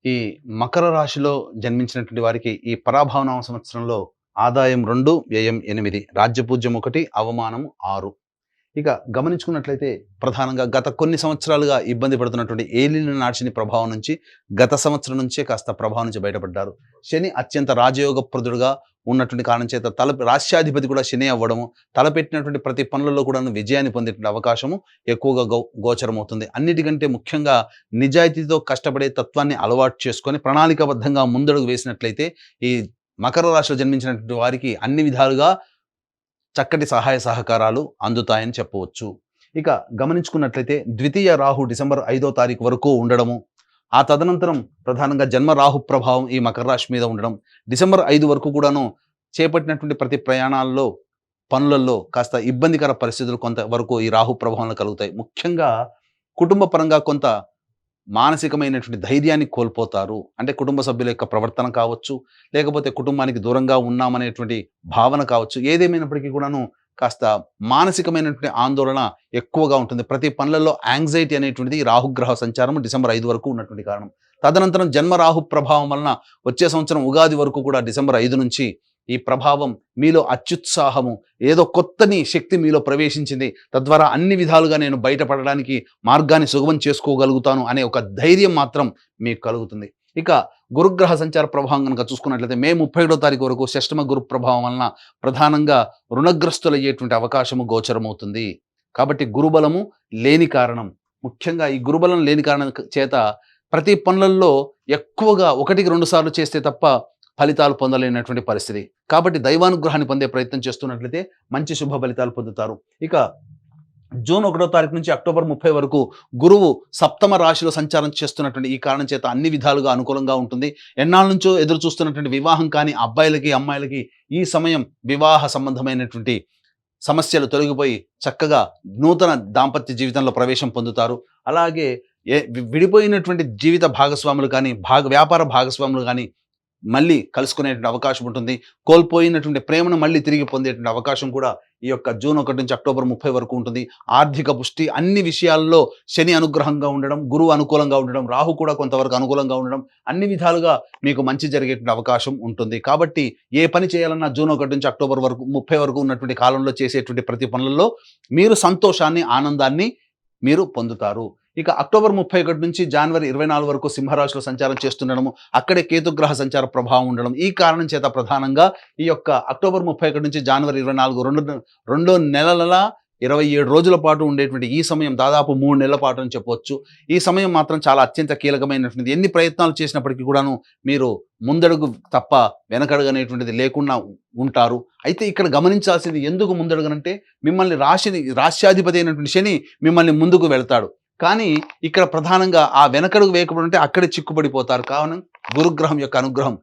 ఈ మకర రాశిలో జన్మించినటువంటి వారికి ఈ పరాభవనామ సంవత్సరంలో ఆదాయం 2, వ్యయం 8, రాజ్యపూజ్యం 1, అవమానం 6. ఇక గమనించుకున్నట్లయితే ప్రధానంగా గత కొన్ని సంవత్సరాలుగా ఇబ్బంది పడుతున్నటువంటి ఏలిన నాడిని ప్రభావం నుంచి గత సంవత్సరం నుంచే కాస్త ప్రభావం నుంచి బయటపడ్డారు. శని అత్యంత రాజయోగప్రదుడుగా ఉన్నటువంటి కారణం చేత రాష్ట్రాధిపతి కూడా శని అవ్వడము, తలపెట్టినటువంటి ప్రతి పనులలో కూడా విజయాన్ని పొందేటువంటి అవకాశము ఎక్కువగా గోచరమవుతుంది. అన్నిటికంటే ముఖ్యంగా నిజాయితీతో కష్టపడే తత్వాన్ని అలవాటు చేసుకొని ప్రణాళికాబద్ధంగా ముందడుగు వేసినట్లయితే ఈ మకర రాశిలో జన్మించినటువంటి వారికి అన్ని విధాలుగా చక్కటి సహాయ సహకారాలు అందుతాయని చెప్పవచ్చు. ఇక గమనించుకున్నట్లయితే ద్వితీయ రాహు డిసెంబర్ 5వ తారీఖు వరకు ఉండడము, ఆ తదనంతరం ప్రధానంగా జన్మ రాహు ప్రభావం ఈ మకర రాశి మీద ఉండడం, డిసెంబర్ 5 వరకు కూడాను చేపట్టినటువంటి ప్రతి ప్రయాణాల్లో పనులలో కాస్త ఇబ్బందికర పరిస్థితులు కొంతవరకు ఈ రాహు ప్రభావంలో కలుగుతాయి. ముఖ్యంగా కుటుంబ పరంగా కొంత మానసికమైనటువంటి ధైర్యాన్ని కోల్పోతారు. అంటే కుటుంబ సభ్యుల యొక్క ప్రవర్తన కావచ్చు, లేకపోతే కుటుంబానికి దూరంగా ఉన్నామనేటువంటి భావన కావచ్చు. ఏదేమైనప్పటికీ కూడాను కాస్త మానసికమైనటువంటి ఆందోళన ఎక్కువగా ఉంటుంది. ప్రతి పనులలో యాంగ్జైటీ అనేటువంటిది రాహుగ్రహ సంచారం డిసెంబర్ 5 వరకు ఉన్నటువంటి కారణం. తదనంతరం జన్మ రాహు ప్రభావం వలన వచ్చే సంవత్సరం ఉగాది వరకు కూడా డిసెంబర్ 5 నుంచి ఈ ప్రభావం మీలో అత్యుత్సాహము, ఏదో కొత్తని శక్తి మీలో ప్రవేశించింది, తద్వారా అన్ని విధాలుగా నేను బయటపడడానికి మార్గాన్ని సుగమం చేసుకోగలుగుతాను అనే ఒక ధైర్యం మాత్రం మీకు కలుగుతుంది. ఇక గురుగ్రహ సంచార ప్రభావం కనుక చూసుకున్నట్లయితే మే 31వ తారీఖు వరకు షష్టమ గురు ప్రభావం వలన ప్రధానంగా రుణగ్రస్తులయ్యేటువంటి అవకాశము గోచరమవుతుంది. కాబట్టి గురుబలము లేని కారణం, ముఖ్యంగా ఈ గురుబలం లేని కారణం చేత ప్రతి పనులలో ఎక్కువగా 1-2 సార్లు చేస్తే తప్ప ఫలితాలు పొందలేనటువంటి పరిస్థితి. కాబట్టి దైవానుగ్రహాన్ని పొందే ప్రయత్నం చేస్తున్నట్లయితే మంచి శుభ ఫలితాలు పొందుతారు. ఇక జూన్ 1వ తారీఖు నుంచి అక్టోబర్ 30 వరకు గురువు సప్తమ రాశిలో సంచారం చేస్తున్నటువంటి ఈ కారణం చేత అన్ని విధాలుగా అనుకూలంగా ఉంటుంది. ఎన్నాళ్ళ నుంచో ఎదురు చూస్తున్నటువంటి వివాహం కాని అబ్బాయిలకి, అమ్మాయిలకి ఈ సమయం వివాహ సంబంధమైనటువంటి సమస్యలు తొలగిపోయి చక్కగా నూతన దాంపత్య జీవితంలో ప్రవేశం పొందుతారు. అలాగే విడిపోయినటువంటి జీవిత భాగస్వాములు కానీ, వ్యాపార భాగస్వాములు కానీ మళ్ళీ కలుసుకునేటువంటి అవకాశం ఉంటుంది. కోల్పోయినటువంటి ప్రేమను మళ్ళీ తిరిగి పొందేటువంటి అవకాశం కూడా ఈ యొక్క జూన్ 1 నుంచి అక్టోబర్ 30 వరకు ఉంటుంది. ఆర్థిక పుష్టి, అన్ని విషయాల్లో శని అనుగ్రహంగా ఉండడం, గురువు అనుకూలంగా ఉండడం, రాహు కూడా కొంతవరకు అనుకూలంగా ఉండడం, అన్ని విధాలుగా మీకు మంచి జరిగేటువంటి అవకాశం ఉంటుంది. కాబట్టి ఏ పని చేయాలన్నా జూన్ 1 నుంచి అక్టోబర్ 30 వరకు ఉన్నటువంటి కాలంలో చేసేటువంటి ప్రతి పనులలో మీరు సంతోషాన్ని, ఆనందాన్ని మీరు పొందుతారు. ఇక అక్టోబర్ 31 నుంచి జనవరి 24 వరకు సింహరాశిలో సంచారం చేస్తుండడము, అక్కడే కేతుగ్రహ సంచార ప్రభావం ఉండడం, ఈ కారణం చేత ప్రధానంగా ఈ యొక్క అక్టోబర్ 31 నుంచి జనవరి 24 రెండు నెలల 27 రోజుల పాటు ఉండేటువంటి ఈ సమయం దాదాపు 3 నెలల పాటు అని చెప్పవచ్చు. ఈ సమయం మాత్రం చాలా అత్యంత కీలకమైనటువంటిది. ఎన్ని ప్రయత్నాలు చేసినప్పటికీ కూడాను మీరు ముందడుగు తప్ప వెనకడుగనేటువంటిది లేకుండా ఉంటారు. అయితే ఇక్కడ గమనించాల్సింది, ఎందుకు ముందడుగనంటే మిమ్మల్ని రాశ్యాధిపతి అయినటువంటి శని మిమ్మల్ని ముందుకు వెళ్తాడు. కానీ ఇక్కడ ప్రధానంగా ఆ వెనకడుగు వేయకపోవడం అంటే అక్కడే చిక్కుపడిపోతారు. కావున గురుగ్రహం యొక్క అనుగ్రహం,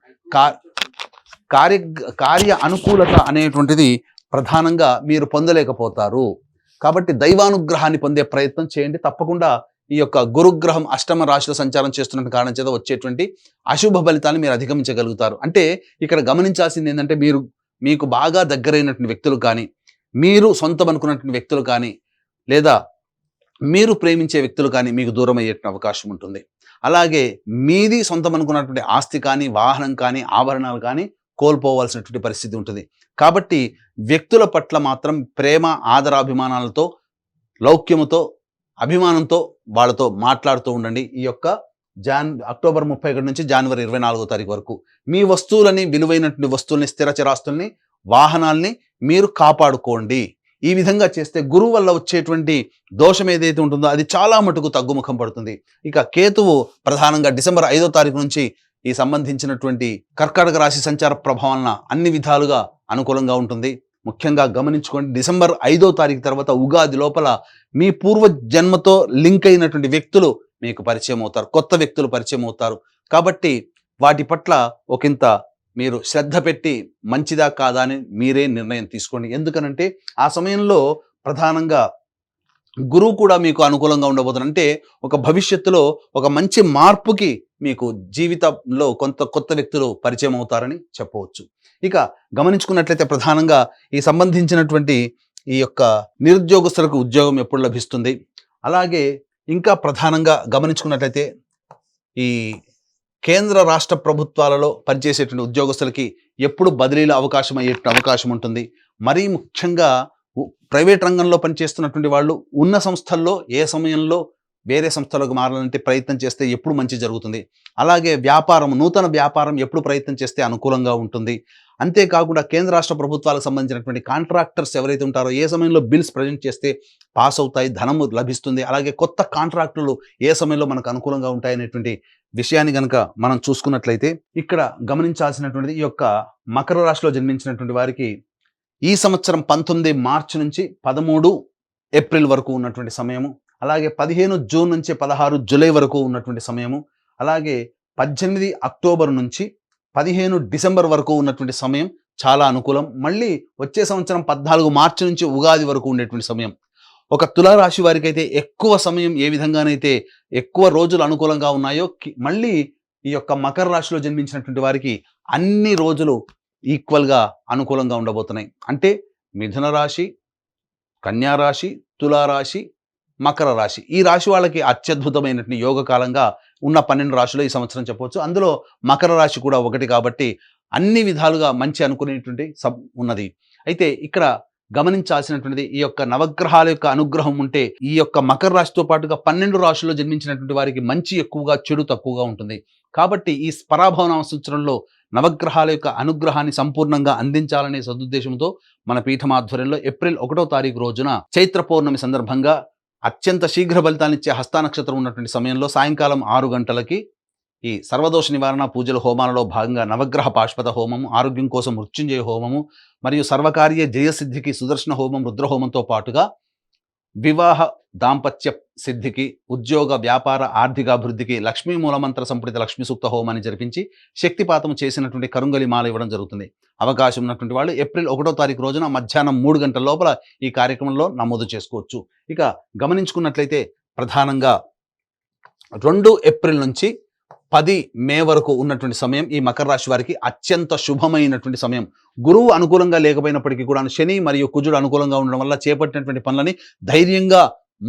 కార్య అనుకూలత అనేటువంటిది ప్రధానంగా మీరు పొందలేకపోతారు. కాబట్టి దైవానుగ్రహాన్ని పొందే ప్రయత్నం చేయండి. తప్పకుండా ఈ యొక్క గురుగ్రహం అష్టమ రాశిలో సంచారం చేస్తున్న కారణం చేత వచ్చేటువంటి అశుభ ఫలితాన్ని మీరు అధిగమించగలుగుతారు. అంటే ఇక్కడ గమనించాల్సింది ఏంటంటే, మీకు బాగా దగ్గరైనటువంటి వ్యక్తులు కానీ, మీరు సొంతం అనుకున్నటువంటి వ్యక్తులు కానీ, లేదా మీరు ప్రేమించే వ్యక్తులు కానీ మీకు దూరం అయ్యే అవకాశం ఉంటుంది. అలాగే మీది సొంతం అనుకున్నటువంటి ఆస్తి కానీ, వాహనం కానీ, ఆభరణాలు కానీ కోల్పోవాల్సినటువంటి పరిస్థితి ఉంటుంది. కాబట్టి వ్యక్తుల పట్ల మాత్రం ప్రేమ, ఆదరాభిమానాలతో, లౌక్యముతో, అభిమానంతో వాళ్ళతో మాట్లాడుతూ ఉండండి. ఈ యొక్క అక్టోబర్ 31 నుంచి జనవరి 24వ తారీఖు వరకు మీ వస్తువులని, విలువైనటువంటి వస్తువుల్ని, స్థిర చిరాస్తుల్ని, వాహనాల్ని మీరు కాపాడుకోండి. ఈ విధంగా చేస్తే గురువు వల్ల వచ్చేటువంటి దోషం ఏదైతే ఉంటుందో అది చాలా మటుకు తగ్గుముఖం పడుతుంది. ఇక కేతువు ప్రధానంగా డిసెంబర్ 5వ తారీఖు నుంచి ఈ సంబంధించినటువంటి కర్కాటక రాశి సంచార ప్రభావాలన అన్ని విధాలుగా అనుకూలంగా ఉంటుంది. ముఖ్యంగా గమనించుకోండి, డిసెంబర్ 5వ తారీఖు తర్వాత ఉగాది లోపల మీ పూర్వ జన్మతో లింక్ అయినటువంటి వ్యక్తులు మీకు పరిచయం అవుతారు, కొత్త వ్యక్తులు పరిచయం అవుతారు. కాబట్టి వాటి పట్ల ఒకంత మీరు శ్రద్ధ పెట్టి మంచిదా కాదా అని మీరే నిర్ణయం తీసుకోండి. ఎందుకనంటే ఆ సమయంలో ప్రధానంగా గురువు కూడా మీకు అనుకూలంగా ఉండబోతున్నారు. అంటే ఒక భవిష్యత్తులో ఒక మంచి మార్పుకి మీకు జీవితంలో కొత్త వ్యక్తులు పరిచయం అవుతారని చెప్పవచ్చు. ఇక గమనించుకున్నట్లయితే ప్రధానంగా ఈ సంబంధించినటువంటి ఈ యొక్క నిరుద్యోగస్తులకు ఉద్యోగం ఎప్పుడు లభిస్తుంది, అలాగే ఇంకా ప్రధానంగా గమనించుకున్నట్లయితే ఈ కేంద్ర రాష్ట్ర ప్రభుత్వాలలో పనిచేసేటువంటి ఉద్యోగస్తులకి ఎప్పుడు బదిలీల అవకాశం అయ్యేటువంటి అవకాశం ఉంటుంది. మరీ ముఖ్యంగా ప్రైవేట్ రంగంలో పనిచేస్తున్నటువంటి వాళ్ళు ఉన్న సంస్థల్లో ఏ సమయంలో వేరే సంస్థలకు మారాలంటే ప్రయత్నం చేస్తే ఎప్పుడు మంచి జరుగుతుంది. అలాగే నూతన వ్యాపారం ఎప్పుడు ప్రయత్నం చేస్తే అనుకూలంగా ఉంటుంది. అంతేకాకుండా కేంద్ర రాష్ట్ర ప్రభుత్వాలకు సంబంధించినటువంటి కాంట్రాక్టర్స్ ఎవరైతే ఉంటారో ఏ సమయంలో బిల్స్ ప్రజెంట్ చేస్తే పాస్ అవుతాయి, ధనము లభిస్తుంది. అలాగే కొత్త కాంట్రాక్టులు ఏ సమయంలో మనకు అనుకూలంగా ఉంటాయనేటువంటి విషయాన్ని కనుక మనం చూసుకున్నట్లయితే ఇక్కడ గమనించాల్సినటువంటిది ఈ యొక్క మకర రాశిలో జన్మించినటువంటి వారికి ఈ సంవత్సరం 19 మార్చి నుంచి 13 ఏప్రిల్ వరకు ఉన్నటువంటి సమయము, అలాగే 15 జూన్ నుంచి 16 జూలై వరకు ఉన్నటువంటి సమయము, అలాగే 18 అక్టోబర్ నుంచి 15 డిసెంబర్ వరకు ఉన్నటువంటి సమయం చాలా అనుకూలం. మళ్ళీ వచ్చే సంవత్సరం 14 మార్చి నుంచి ఉగాది వరకు ఉండేటువంటి సమయం. ఒక తులారాశి వారికి అయితే ఎక్కువ సమయం ఏ విధంగానైతే ఎక్కువ రోజులు అనుకూలంగా ఉన్నాయో మళ్ళీ ఈ యొక్క మకర రాశిలో జన్మించినటువంటి వారికి అన్ని రోజులు ఈక్వల్గా అనుకూలంగా ఉండబోతున్నాయి. అంటే మిథున రాశి, కన్యా రాశి, తులారాశి, మకర రాశి ఈ రాశి వాళ్ళకి అత్యద్భుతమైనటువంటి యోగకాలంగా ఉన్న 12 రాశులు ఈ సంవత్సరం చెప్పవచ్చు. అందులో మకర రాశి కూడా ఒకటి కాబట్టి అన్ని విధాలుగా మంచి అనుకునేటువంటి ఉన్నది. అయితే ఇక్కడ గమనించాల్సినటువంటిది ఈ యొక్క నవగ్రహాల యొక్క అనుగ్రహం ఉంటే ఈ యొక్క మకర రాశితో పాటుగా 12 రాశుల్లో జన్మించినటువంటి వారికి మంచి ఎక్కువగా, చెడు తక్కువగా ఉంటుంది. కాబట్టి ఈ పరాభవనామ సంవత్సరంలో నవగ్రహాల యొక్క అనుగ్రహాన్ని సంపూర్ణంగా అందించాలనే సదుద్దేశంతో మన పీఠమాధ్వర్యంలో ఏప్రిల్ 1వ తారీఖు రోజున చైత్ర పౌర్ణమి సందర్భంగా అత్యంత శీఘ్ర ఫలితాన్నిచ్చే హస్త నక్షత్రం ఉన్నటువంటి సమయంలో సాయంకాలం 6 గంటలకి ఈ సర్వదోష నివారణ పూజల హోమాలలో భాగంగా నవగ్రహ పాశుపత హోమము, ఆరోగ్యం కోసం మృత్యుంజయ హోమము మరియు సర్వకార్య జయసిద్ధికి సుదర్శన హోమం, రుద్రహోమంతో పాటుగా వివాహ దాంపత్య సిద్ధికి, ఉద్యోగ వ్యాపార ఆర్థికాభివృద్ధికి లక్ష్మీ మూలమంత్ర సంపుటిత లక్ష్మీ సూక్త హోమాన్ని జరిపించి శక్తిపాతం చేసినటువంటి కరుంగలి మాల ఇవ్వడం జరుగుతుంది. అవకాశం ఉన్నటువంటి వాళ్ళు ఏప్రిల్ 1వ తారీఖు రోజున మధ్యాహ్నం 3 గంటల లోపల ఈ కార్యక్రమంలో నమోదు చేసుకోవచ్చు. ఇక గమనించుకున్నట్లయితే ప్రధానంగా 2 ఏప్రిల్ నుంచి 10 మే వరకు ఉన్నటువంటి సమయం ఈ మకర రాశి వారికి అత్యంత శుభమైనటువంటి సమయం. గురువు అనుకూలంగా లేకపోయినప్పటికీ కూడా శని మరియు కుజుడు అనుకూలంగా ఉండడం వల్ల చేపట్టినటువంటి పనులని ధైర్యంగా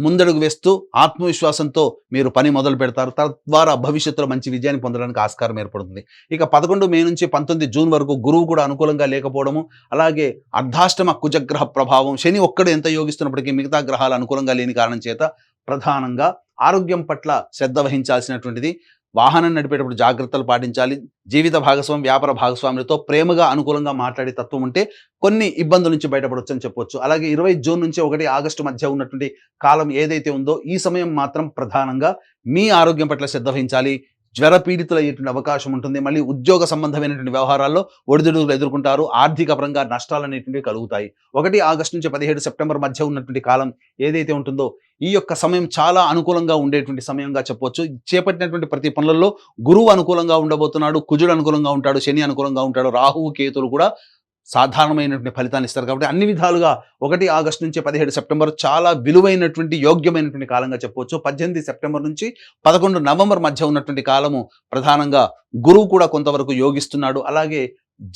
ముందడుగు వేస్తూ ఆత్మవిశ్వాసంతో మీరు పని మొదలు పెడతారు. తద్వారా భవిష్యత్తులో మంచి విజయాన్ని పొందడానికి ఆస్కారం ఏర్పడుతుంది. ఇక 11 మే నుంచి 19 జూన్ వరకు గురువు కూడా అనుకూలంగా లేకపోవడము, అలాగే అర్ధాష్టమ కుజగ్రహ ప్రభావం, శని ఒక్కడు ఎంత యోగిస్తున్నప్పటికీ మిగతా గ్రహాలు అనుకూలంగా లేని కారణం చేత ప్రధానంగా ఆరోగ్యం పట్ల శ్రద్ధ వహించాల్సినటువంటిది. వాహనం నడిపేటప్పుడు జాగ్రత్తలు పాటించాలి. జీవిత భాగస్వామి, వ్యాపార భాగస్వాములతో ప్రేమగా అనుకూలంగా మాట్లాడే తత్వం ఉంటే కొన్ని ఇబ్బందుల నుంచి బయటపడవచ్చు అని చెప్పొచ్చు. అలాగే 20 జూన్ నుంచి 1 ఆగస్టు మధ్య ఉన్నటువంటి కాలం ఏదైతే ఉందో ఈ సమయం మాత్రం ప్రధానంగా మీ ఆరోగ్యం పట్ల శ్రద్ధ వహించాలి. జ్వర పీడితులు అయ్యేటువంటి అవకాశం ఉంటుంది. మళ్ళీ ఉద్యోగ సంబంధమైనటువంటి వ్యవహారాల్లో ఒడిదుడుకులు ఎదుర్కొంటారు. ఆర్థిక పరంగా నష్టాలు అనేటువంటివి కలుగుతాయి. 1 ఆగస్టు నుంచి 17 సెప్టెంబర్ మధ్య ఉన్నటువంటి కాలం ఏదైతే ఉంటుందో ఈ యొక్క సమయం చాలా అనుకూలంగా ఉండేటువంటి సమయంగా చెప్పవచ్చు. చేపట్టినటువంటి ప్రతి పనులలో గురువు అనుకూలంగా ఉండబోతున్నాడు, కుజుడు అనుకూలంగా ఉంటాడు, శని అనుకూలంగా ఉంటాడు, రాహువు కేతులు కూడా సాధారణమైనటువంటి ఫలితాన్ని ఇస్తారు. కాబట్టి అన్ని విధాలుగా 1 ఆగస్టు నుంచి 17 సెప్టెంబర్ చాలా విలువైనటువంటి, యోగ్యమైనటువంటి కాలంగా చెప్పవచ్చు. 18 సెప్టెంబర్ నుంచి 11 నవంబర్ మధ్య ఉన్నటువంటి కాలము ప్రధానంగా గురువు కూడా కొంతవరకు యోగిస్తున్నాడు. అలాగే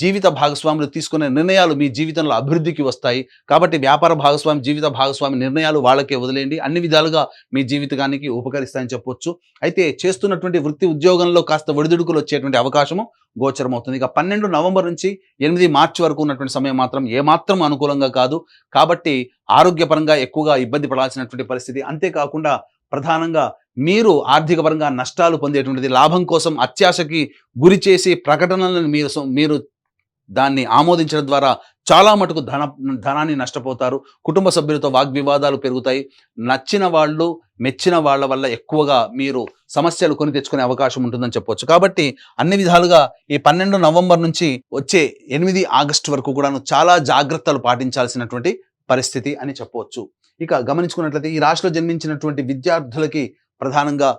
జీవిత భాగస్వాములు తీసుకునే నిర్ణయాలు మీ జీవితంలో అభివృద్ధికి వస్తాయి. కాబట్టి వ్యాపార భాగస్వామి, జీవిత భాగస్వామి నిర్ణయాలు వాళ్ళకే వదిలేయండి. అన్ని విధాలుగా మీ జీవితానికి ఉపకరిస్తాయని చెప్పొచ్చు. అయితే చేస్తున్నటువంటి వృత్తి ఉద్యోగంలో కాస్త ఒడిదుడుకులు వచ్చేటువంటి అవకాశము గోచరమవుతుంది. ఇక 12 నవంబర్ నుంచి 8 మార్చి వరకు ఉన్నటువంటి సమయం మాత్రం ఏమాత్రం అనుకూలంగా కాదు. కాబట్టి ఆరోగ్యపరంగా ఎక్కువగా ఇబ్బంది పడాల్సినటువంటి పరిస్థితి. అంతేకాకుండా ప్రధానంగా మీరు ఆర్థిక పరంగా నష్టాలు పొందేటువంటిది, లాభం కోసం అత్యాశకి గురి చేసి ప్రకటనలను మీరు దాన్ని ఆమోదించడం ద్వారా చాలా మటుకు ధనాన్ని నష్టపోతారు. కుటుంబ సభ్యులతో వాగ్వివాదాలు పెరుగుతాయి. నచ్చిన వాళ్ళు, మెచ్చిన వాళ్ళ వల్ల ఎక్కువగా మీరు సమస్యలు కొని తెచ్చుకునే అవకాశం ఉంటుందని చెప్పొచ్చు. కాబట్టి అన్ని విధాలుగా ఈ 12 నవంబర్ నుంచి వచ్చే 8 ఆగస్టు వరకు కూడాను చాలా జాగ్రత్తలు పాటించాల్సినటువంటి పరిస్థితి అని చెప్పవచ్చు. ఇక గమనించుకున్నట్లయితే ఈ రాశిలో జన్మించినటువంటి విద్యార్థులకి ప్రధానంగా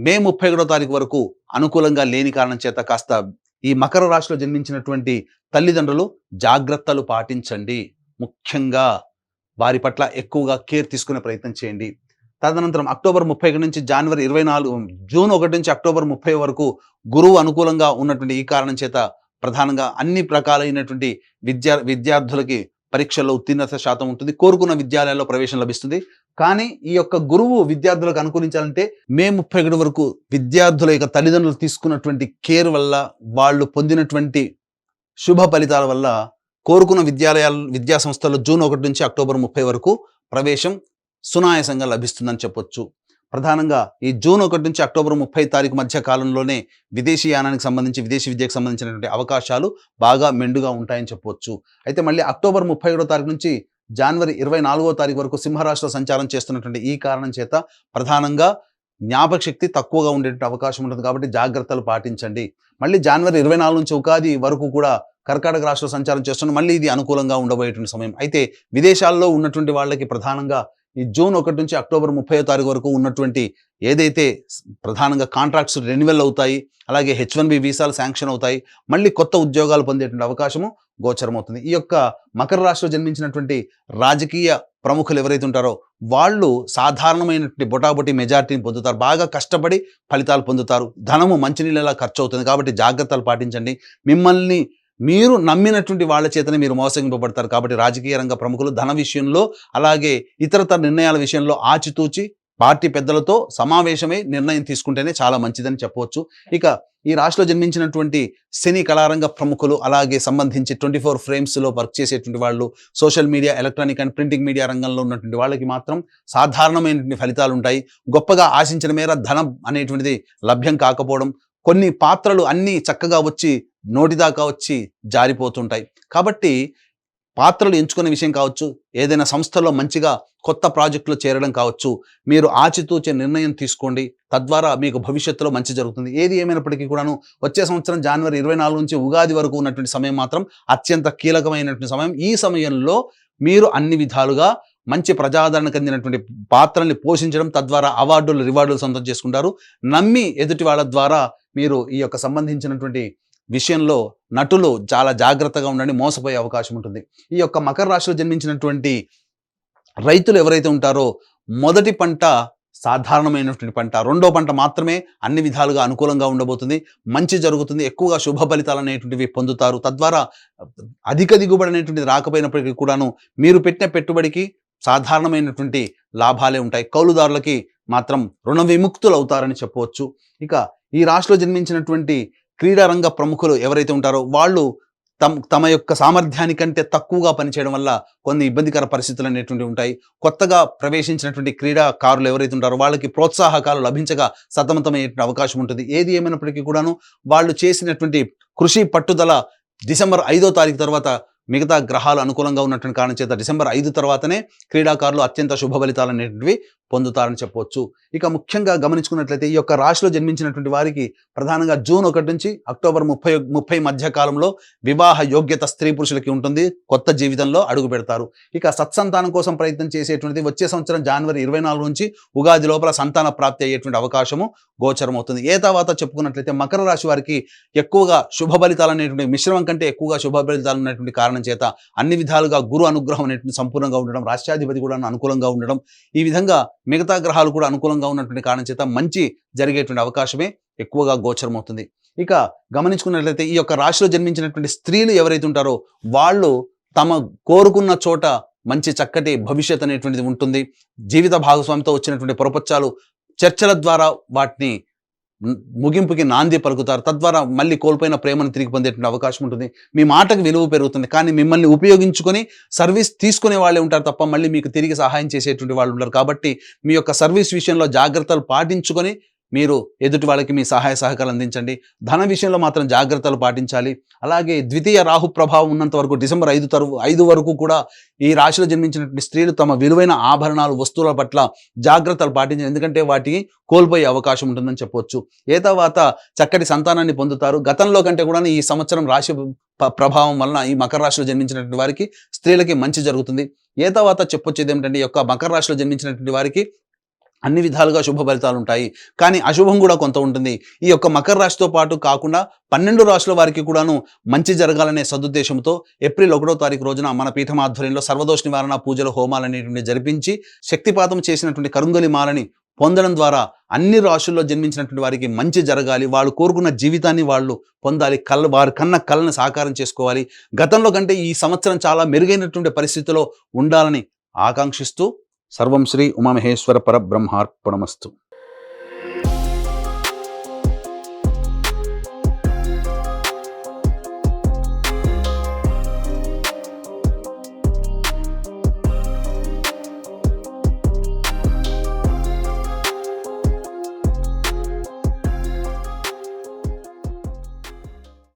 మే 31వ తారీఖు వరకు అనుకూలంగా లేని కారణం చేత కాస్త ఈ మకర రాశిలో జన్మించినటువంటి తల్లిదండ్రులు జాగ్రత్తలు పాటించండి. ముఖ్యంగా వారి పట్ల ఎక్కువగా కేర్ తీసుకునే ప్రయత్నం చేయండి. తదనంతరం అక్టోబర్ 31 నుంచి జూన్ 1 నుంచి అక్టోబర్ 30 వరకు గురువు అనుకూలంగా ఉన్నటువంటి ఈ కారణం చేత ప్రధానంగా అన్ని రకాలైనటువంటి విద్యార్థులకి పరీక్షల్లో ఉత్తీర్ణత శాతం ఉంటుంది. కోరుకున్న విద్యాలయాల్లో ప్రవేశం లభిస్తుంది. కానీ ఈ యొక్క గురువు విద్యార్థులకు అనుకూలించాలంటే మే 31 వరకు విద్యార్థుల యొక్క తల్లిదండ్రులు తీసుకున్నటువంటి కేర్ వల్ల, వాళ్ళు పొందినటువంటి శుభ ఫలితాల వల్ల కోరుకున్న విద్యా సంస్థల్లో జూన్ 1 నుంచి అక్టోబర్ 30 వరకు ప్రవేశం సునాయాసంగా లభిస్తుందని చెప్పొచ్చు. ప్రధానంగా ఈ జూన్ 1 నుంచి అక్టోబర్ 30 తారీఖు మధ్య కాలంలోనే విదేశీ యానానికి సంబంధించి, విదేశీ విద్యకు సంబంధించినటువంటి అవకాశాలు బాగా మెండుగా ఉంటాయని చెప్పొచ్చు. అయితే మళ్ళీ అక్టోబర్ 31 తారీఖు నుంచి జనవరి 24 తారీఖు వరకు సింహరాశిలో సంచారం చేస్తున్నటువంటి ఈ కారణం చేత ప్రధానంగా జ్ఞాపక శక్తి తక్కువగా ఉండేటువంటి అవకాశం ఉంటుంది. కాబట్టి జాగ్రత్తలు పాటించండి. మళ్ళీ జనవరి 24 నుంచి ఉగాది వరకు కూడా కర్కాటక రాశిలో సంచారం చేస్తున్న మళ్ళీ ఇది అనుకూలంగా ఉండబోయేటువంటి సమయం. అయితే విదేశాల్లో ఉన్నటువంటి వాళ్ళకి ప్రధానంగా ఈ జూన్ 1 నుంచి అక్టోబర్ 30 తారీఖు వరకు ఉన్నటువంటి ఏదైతే ప్రధానంగా కాంట్రాక్ట్స్ రెన్యువల్ అవుతాయి, అలాగే H1B వీసాలు శాంక్షన్ అవుతాయి, మళ్ళీ కొత్త ఉద్యోగాలు పొందేటువంటి అవకాశము గోచరమవుతుంది. ఈ యొక్క మకర రాశిలో జన్మించినటువంటి రాజకీయ ప్రముఖులు ఎవరైతే ఉంటారో వాళ్ళు సాధారణమైనటువంటి బొటాబొటి మెజారిటీని పొందుతారు. బాగా కష్టపడి ఫలితాలు పొందుతారు. ధనము మంచినీళ్ళలా ఖర్చు అవుతుంది. కాబట్టి జాగ్రత్తలు పాటించండి. మిమ్మల్ని మీరు నమ్మినటువంటి వాళ్ళ చేతనే మీరు మోసగింపబడతారు. కాబట్టి రాజకీయ రంగ ప్రముఖులు ధన విషయంలో, అలాగే ఇతరతర నిర్ణయాల విషయంలో ఆచితూచి పార్టీ పెద్దలతో సమావేశమై నిర్ణయం తీసుకుంటేనే చాలా మంచిదని చెప్పవచ్చు. ఇక ఈ రాశిలో జన్మించినటువంటి సినీ కళారంగ ప్రముఖులు, అలాగే సంబంధించి 24 ఫ్రేమ్స్లో వర్క్ చేసేటువంటి వాళ్ళు, social media, electronic and printing media రంగంలో ఉన్నటువంటి వాళ్ళకి మాత్రం సాధారణమైనటువంటి ఫలితాలు ఉంటాయి. గొప్పగా ఆశించిన మేర ధనం అనేటువంటిది లభ్యం కాకపోవడం, కొన్ని పాత్రలు అన్నీ చక్కగా వచ్చి నోటిదాకా వచ్చి జారిపోతుంటాయి. కాబట్టి పాత్రలు ఎంచుకునే విషయం కావచ్చు, ఏదైనా సంస్థలో మంచిగా కొత్త ప్రాజెక్టులో చేరడం కావచ్చు, మీరు ఆచితూచే నిర్ణయం తీసుకోండి. తద్వారా మీకు భవిష్యత్తులో మంచి జరుగుతుంది. ఏది ఏమైనప్పటికీ కూడాను వచ్చే సంవత్సరం జనవరి 24 నుంచి ఉగాది వరకు ఉన్నటువంటి సమయం మాత్రం అత్యంత కీలకమైనటువంటి సమయం. ఈ సమయంలో మీరు అన్ని విధాలుగా మంచి ప్రజాదరణ చెందినటువంటి పాత్రల్ని పోషించడం, తద్వారా అవార్డులు, రివార్డులు సొంతం చేసుకుంటారు. నమ్మి ఎదుటి వాళ్ళ ద్వారా మీరు ఈ యొక్క సంబంధించినటువంటి విషయంలో నటులు చాలా జాగ్రత్తగా ఉండండి, మోసపోయే అవకాశం ఉంటుంది. ఈ యొక్క మకర రాశిలో జన్మించినటువంటి రైతులు ఎవరైతే ఉంటారో మొదటి పంట సాధారణమైనటువంటి పంట, రెండో పంట మాత్రమే అన్ని విధాలుగా అనుకూలంగా ఉండబోతుంది. మంచి జరుగుతుంది. ఎక్కువగా శుభ ఫలితాలు అనేటువంటివి పొందుతారు. తద్వారా అధిక దిగుబడి అనేటువంటిది రాకపోయినప్పటికీ కూడాను మీరు పెట్టిన పెట్టుబడికి సాధారణమైనటువంటి లాభాలే ఉంటాయి. కౌలుదారులకి మాత్రం రుణ విముక్తులు అవుతారని చెప్పవచ్చు. ఇక ఈ రాశిలో జన్మించినటువంటి క్రీడారంగ ప్రముఖులు ఎవరైతే ఉంటారో వాళ్ళు తమ యొక్క సామర్థ్యానికంటే తక్కువగా పనిచేయడం వల్ల కొన్ని ఇబ్బందికర పరిస్థితులు అనేటువంటివి ఉంటాయి. కొత్తగా ప్రవేశించినటువంటి క్రీడాకారులు ఎవరైతే ఉంటారో వాళ్ళకి ప్రోత్సాహకాలు లభించగా సతమతమయ్యేటువంటి అవకాశం ఉంటుంది. ఏది ఏమైనప్పటికీ కూడాను వాళ్ళు చేసినటువంటి కృషి, పట్టుదల డిసెంబర్ 5వ తారీఖు తర్వాత మిగతా గ్రహాలు అనుకూలంగా ఉన్నటువంటి కారణం చేత డిసెంబర్ 5 తర్వాతనే క్రీడాకారులు అత్యంత శుభ ఫలితాలు అనేటువంటివి పొందుతారని చెప్పవచ్చు. ఇక ముఖ్యంగా గమనించుకున్నట్లయితే ఈ యొక్క రాశిలో జన్మించినటువంటి వారికి ప్రధానంగా జూన్ 1 నుంచి అక్టోబర్ 30 మధ్య కాలంలో వివాహ యోగ్యత స్త్రీ పురుషులకి ఉంటుంది. కొత్త జీవితంలో అడుగు పెడతారు. ఇక సత్సంతానం కోసం ప్రయత్నం చేసేటువంటిది వచ్చే సంవత్సరం జనవరి 24 నుంచి ఉగాది లోపల సంతాన ప్రాప్తి అయ్యేటువంటి అవకాశము గోచరమవుతుంది. ఏ తర్వాత చెప్పుకున్నట్లయితే మకర రాశి వారికి ఎక్కువగా శుభ ఫలితాలు అనేటువంటి మిశ్రమం కంటే ఎక్కువగా శుభ ఫలితాలు ఉన్నటువంటి కారణం చేత అన్ని విధాలుగా గురు అనుగ్రహం అనేటువంటి సంపూర్ణంగా ఉండడం, రాష్ట్రాధిపతి కూడా అనుకూలంగా ఉండడం, ఈ విధంగా మిగతా గ్రహాలు కూడా అనుకూలంగా ఉన్నటువంటి కారణం చేత మంచి జరిగేటువంటి అవకాశమే ఎక్కువగా గోచరమవుతుంది. ఇక గమనించుకున్నట్లయితే ఈ యొక్క రాశిలో జన్మించినటువంటి స్త్రీలు ఎవరైతే ఉంటారో వాళ్ళు తమ కోరుకున్న చోట మంచి చక్కటి భవిష్యత్ అనేటువంటిది ఉంటుంది. జీవిత భాగస్వామితో వచ్చినటువంటి పొరపచ్చాలు చర్చల ద్వారా వాటిని ముగింపుకి నాంది పలుకుతారు. తద్వారా మళ్ళీ కోల్పోయిన ప్రేమను తిరిగి పొందేటువంటి అవకాశం ఉంటుంది. మీ మాటకు విలువ పెరుగుతుంది. కానీ మిమ్మల్ని ఉపయోగించుకొని సర్వీస్ తీసుకునే వాళ్ళే ఉంటారు తప్ప మళ్ళీ మీకు తిరిగి సహాయం చేసేటువంటి వాళ్ళు ఉంటారు. కాబట్టి మీ యొక్క సర్వీస్ విషయంలో జాగ్రత్తలు పాటించుకొని మీరు ఎదుటి వాళ్ళకి మీ సహాయ సహకారాలు అందించండి. ధన విషయంలో మాత్రం జాగ్రత్తలు పాటించాలి. అలాగే ద్వితీయ రాహు ప్రభావం ఉన్నంత వరకు డిసెంబర్ 5 వరకు కూడా ఈ రాశిలో జన్మించినటువంటి స్త్రీలు తమ విలువైన ఆభరణాలు, వస్తువుల పట్ల జాగ్రత్తలు పాటించాలి. ఎందుకంటే వాటికి కోల్పోయే అవకాశం ఉంటుందని చెప్పవచ్చు. ఏ తర్వాత చక్కటి సంతానాన్ని పొందుతారు. గతంలో కంటే కూడా ఈ సంవత్సరం రాశి ప్రభావం వలన ఈ మకర రాశిలో జన్మించినటువంటి వారికి స్త్రీలకి మంచి జరుగుతుంది. ఏ తర్వాత చెప్పొచ్చేది ఏమిటంటే ఈ యొక్క మకర రాశిలో జన్మించినటువంటి వారికి అన్ని విధాలుగా శుభ ఫలితాలు ఉంటాయి. కానీ అశుభం కూడా కొంత ఉంటుంది. ఈ యొక్క మకర రాశితో పాటు కాకుండా 12 రాశుల వారికి కూడాను మంచి జరగాలనే సదుద్దేశంతో ఏప్రిల్ 1వ తారీఖు రోజున మన పీఠం ఆధ్వర్యంలో సర్వదోష నివారణ పూజలు, హోమాలు అనేటువంటి జరిపించి శక్తిపాతం చేసినటువంటి కరుంగలి మాలని పొందడం ద్వారా అన్ని రాశుల్లో జన్మించినటువంటి వారికి మంచి జరగాలి. వాళ్ళు కోరుకున్న జీవితాన్ని వాళ్ళు పొందాలి. వారి కన్న కళను సాకారం చేసుకోవాలి. గతంలో కంటే ఈ సంవత్సరం చాలా మెరుగైనటువంటి పరిస్థితిలో ఉండాలని ఆకాంక్షిస్తూ సర్వం శ్రీ ఉమామహేశ్వర పరబ్రహ్మార్పణమస్తు.